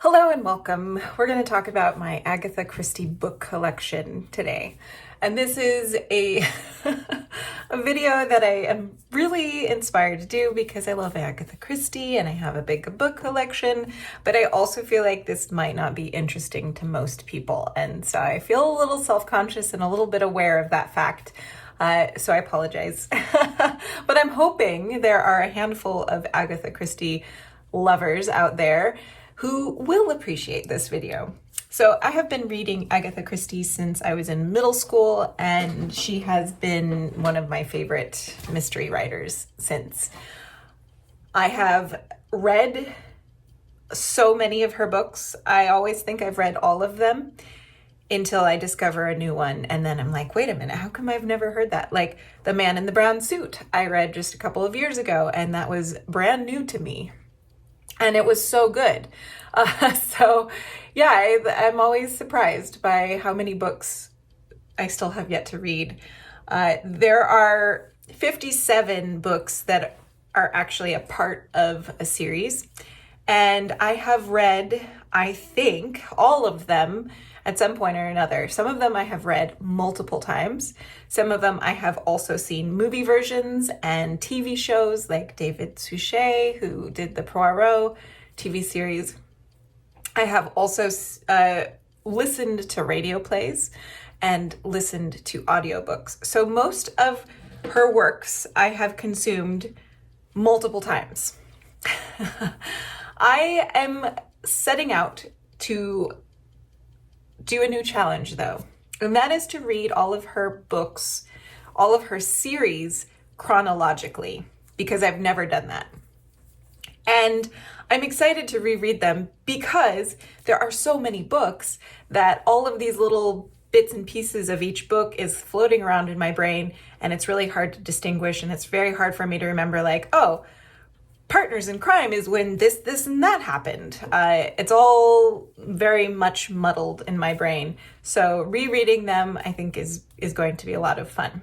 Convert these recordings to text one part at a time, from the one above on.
Hello and welcome. We're going to talk about my Agatha Christie book collection today. And this is a video that I am really inspired to do because I love Agatha Christie and I have a big book collection, but I also feel like this might not be interesting to most people. And so I feel a little self-conscious and a little bit aware of that fact. So I apologize. But I'm hoping there are a handful of Agatha Christie lovers out there who will appreciate this video. So I have been reading Agatha Christie since I was in middle school, and she has been one of my favorite mystery writers since. I have read so many of her books. I always think I've read all of them until I discover a new one, and then I'm like, wait a minute, how come I've never heard that? Like The Man in the Brown Suit, I read just a couple of years ago, and that was brand new to me. And it was so good. So yeah, I'm always surprised by how many books I still have yet to read. There are 57 books that are actually a part of a series. And I have read, I think, all of them at some point or another. Some of them I have read multiple times. Some of them I have also seen movie versions and TV shows like David Suchet, who did the Poirot TV series. I have also listened to radio plays and listened to audiobooks. So most of her works I have consumed multiple times. I am setting out to do a new challenge though, and that is to read all of her books, all of her series chronologically, because I've never done that. And I'm excited to reread them because there are so many books that all of these little bits and pieces of each book is floating around in my brain, and it's really hard to distinguish, and it's very hard for me to remember, like, oh, Partners in Crime is when this, and that happened. It's all very much muddled in my brain. So rereading them, I think, is going to be a lot of fun.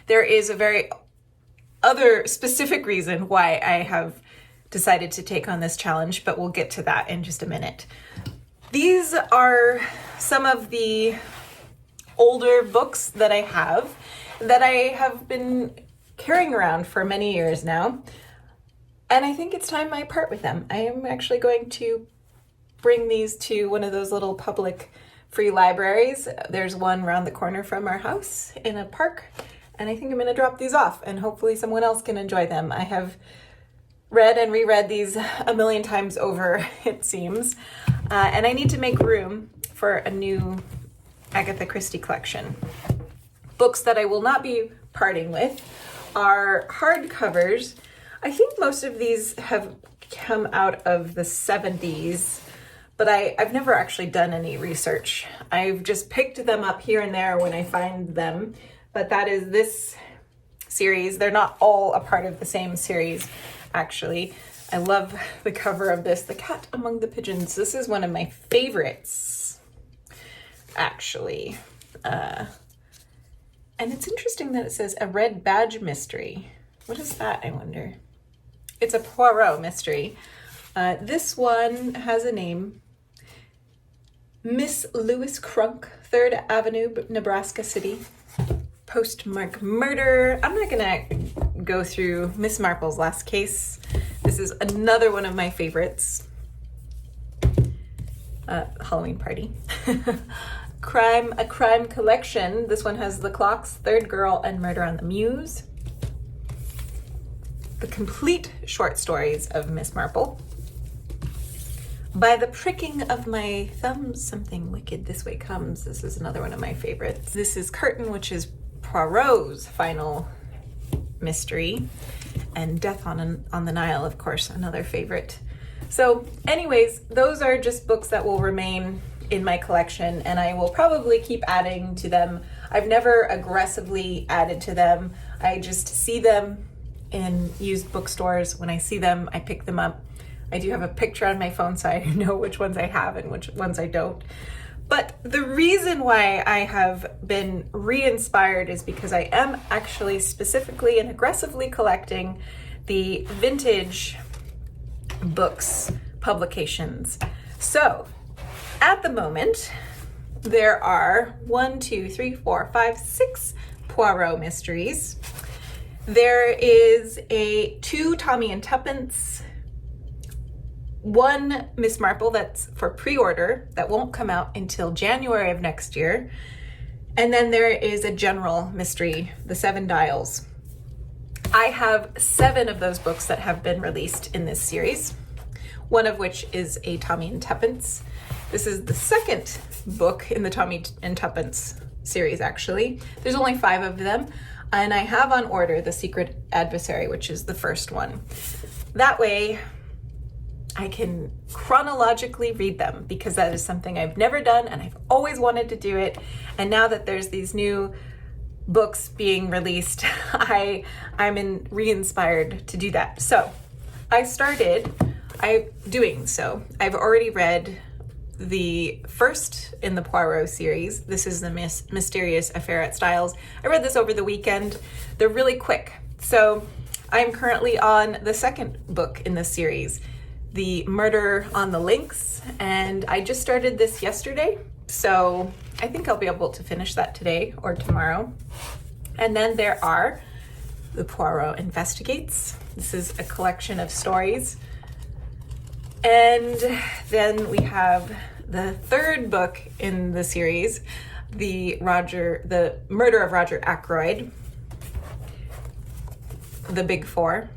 There is a very other specific reason why I have decided to take on this challenge, but we'll get to that in just a minute. These are some of the older books that I have been carrying around for many years now. And I think it's time I part with them. I am actually going to bring these to one of those little public free libraries. There's one around the corner from our house in a park, and I think I'm going to drop these off, and hopefully someone else can enjoy them. I have read and reread these a million times over, it seems, and I need to make room for a new Agatha Christie collection. Books that I will not be parting with are hardcovers. I think most of these have come out of the 70s, but I've never actually done any research. I've just picked them up here and there when I find them, but that is this series. They're not all a part of the same series, actually. I love the cover of this, The Cat Among the Pigeons. This is one of my favorites, actually. And it's interesting that it says a red badge mystery. What is that, I wonder? It's a Poirot mystery. This one has a name. Miss Louis Crunk, 3rd Avenue, Nebraska City. Postmark murder. I'm not gonna go through Miss Marple's Last Case. This is another one of my favorites. Halloween Party. A crime collection. This one has The Clocks, Third Girl, and Murder on the Mews. The complete short stories of Miss Marple. By the pricking of my thumb, something wicked this way comes. This is another one of my favorites. This is Curtain, which is Poirot's final mystery. And Death on the Nile, of course, another favorite. So anyways, those are just books that will remain in my collection, and I will probably keep adding to them. I've never aggressively added to them. I just see them in used bookstores. When I see them, I pick them up. I do have a picture on my phone so I know which ones I have and which ones I don't. But the reason why I have been re-inspired is because I am actually specifically and aggressively collecting the vintage books publications. So at the moment, there are 6 Poirot mysteries. There is two Tommy and Tuppence, one Miss Marple that's for pre-order that won't come out until January of next year. And then there is a general mystery, The Seven Dials. I have 7 of those books that have been released in this series, one of which is a Tommy and Tuppence. This is the second book in the Tommy and Tuppence series, actually. There's only 5 of them, and I have on order The Secret Adversary, which is the first one. That way, I can chronologically read them, because that is something I've never done, and I've always wanted to do it. And now that there's these new books being released, I'm re-inspired to do that. So I'm doing so. I've already read the first in the Poirot series. This is the Mysterious Affair at Styles. I read this over the weekend. They're really quick. So I'm currently on the second book in this series, The Murder on the Links, and I just started this yesterday. So I think I'll be able to finish that today or tomorrow. And then there are The Poirot Investigates. This is a collection of stories. And then we have the third book in the series, the Murder of Roger Ackroyd, The Big Four,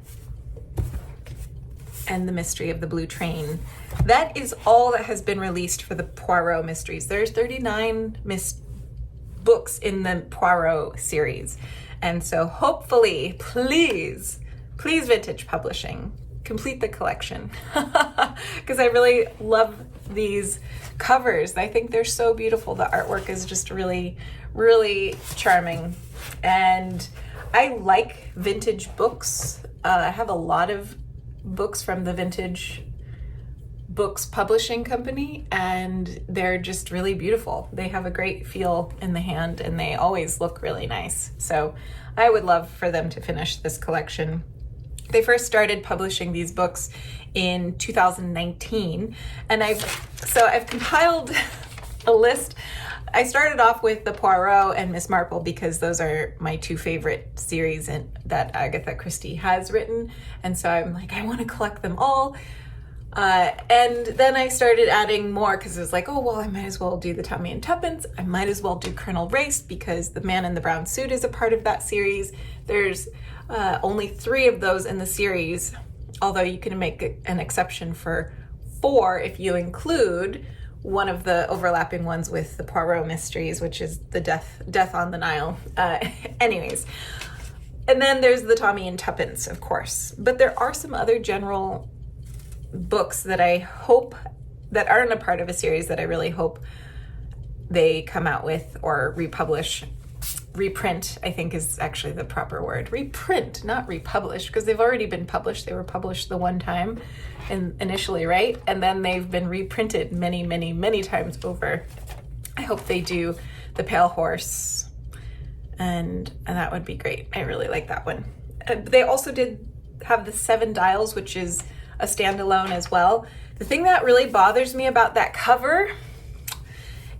and The Mystery of the Blue Train. That is all that has been released for the Poirot mysteries. There's 39 books in the Poirot series. And so hopefully, please Vintage Publishing, complete the collection, because I really love these covers. I think they're so beautiful. The artwork is just really, really charming. And I like vintage books. I have a lot of books from the Vintage Books Publishing Company, and they're just really beautiful. They have a great feel in the hand, and they always look really nice. So I would love for them to finish this collection. They first started publishing these books in 2019, and I've compiled a list. I started off with the Poirot and Miss Marple because those are my 2 favorite series that Agatha Christie has written, and so I'm like, I want to collect them all. And then I started adding more because it was like, oh, well, I might as well do the Tommy and Tuppence. I might as well do Colonel Race because the Man in the Brown Suit is a part of that series. There's only 3 of those in the series, although you can make an exception for 4 if you include one of the overlapping ones with the Poirot mysteries, which is the Death on the Nile. Anyways, and then there's the Tommy and Tuppence, of course. But there are some other general books that I hope that aren't a part of a series that I really hope they come out with or republish. Reprint, I think, is actually the proper word. Reprint, not republish, because they've already been published. They were published the one time initially, right? And then they've been reprinted many, many, many times over. I hope they do The Pale Horse, and that would be great. I really like that one. They also did have The Seven Dials, which is a standalone as well. The thing that really bothers me about that cover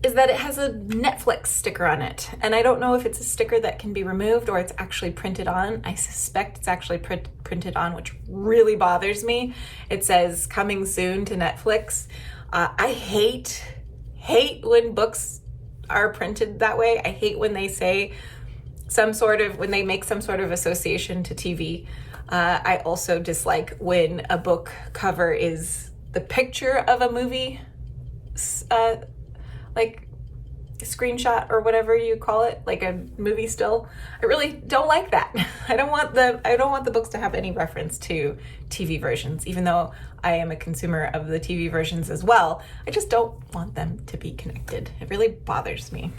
is that it has a Netflix sticker on it. And I don't know if it's a sticker that can be removed or it's actually printed on. I suspect it's actually printed on, which really bothers me. It says coming soon to Netflix. I hate when books are printed that way. I hate when they say when they make some sort of association to TV. I also dislike when a book cover is the picture of a movie, like a screenshot or whatever you call it, like a movie still. I really don't like that. I don't want the books to have any reference to TV versions, even though I am a consumer of the TV versions as well. I just don't want them to be connected. It really bothers me.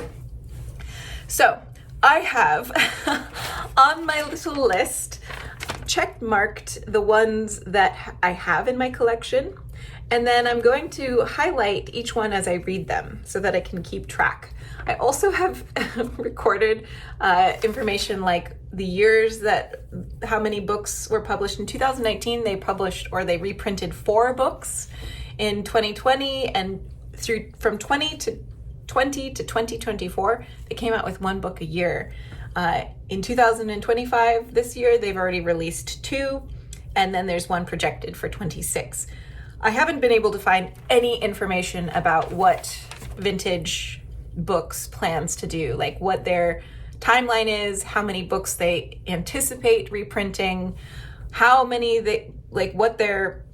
So I have on my little list check marked the ones that I have in my collection, And then I'm going to highlight each one as I read them so that I can keep track. I also have recorded information like the years that how many books were published. In 2019, they published or they reprinted 4 books. In 2020 and from 2020 to 2024, they came out with 1 book a year. In 2025, this year, they've already released 2, and then there's 1 projected for 26. I haven't been able to find any information about what Vintage Books plans to do, like what their timeline is, how many books they anticipate reprinting, how many they, like what their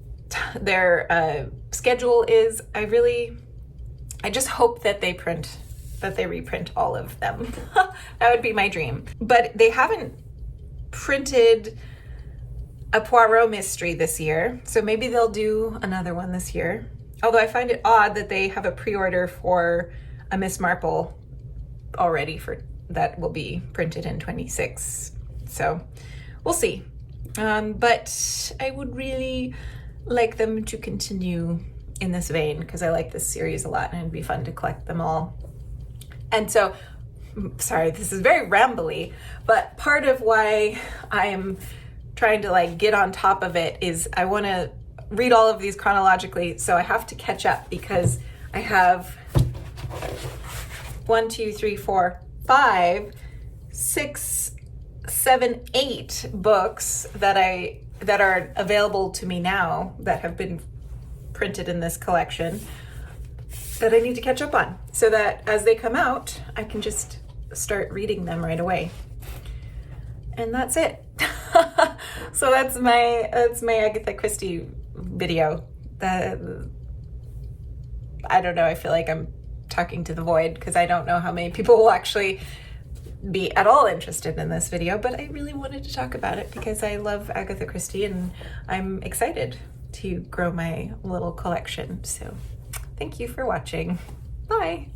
schedule is. I just hope that they reprint all of them. That would be my dream. But they haven't printed a Poirot mystery this year, so maybe they'll do another one this year. Although I find it odd that they have a pre-order for a Miss Marple already that will be printed in 26. So we'll see. But I would really like them to continue in this vein because I like this series a lot and it'd be fun to collect them all. And so, sorry, this is very rambly, but part of why I am trying to like get on top of it is I want to read all of these chronologically, so I have to catch up because I have 1, 2, 3, 4, 5, 6, 7, 8 books that are available to me now that have been printed in this collection that I need to catch up on so that as they come out, I can just start reading them right away. And that's it. So that's my Agatha Christie video. I don't know, I feel like I'm talking to the void because I don't know how many people will actually be at all interested in this video, but I really wanted to talk about it because I love Agatha Christie and I'm excited to grow my little collection. So thank you for watching. Bye.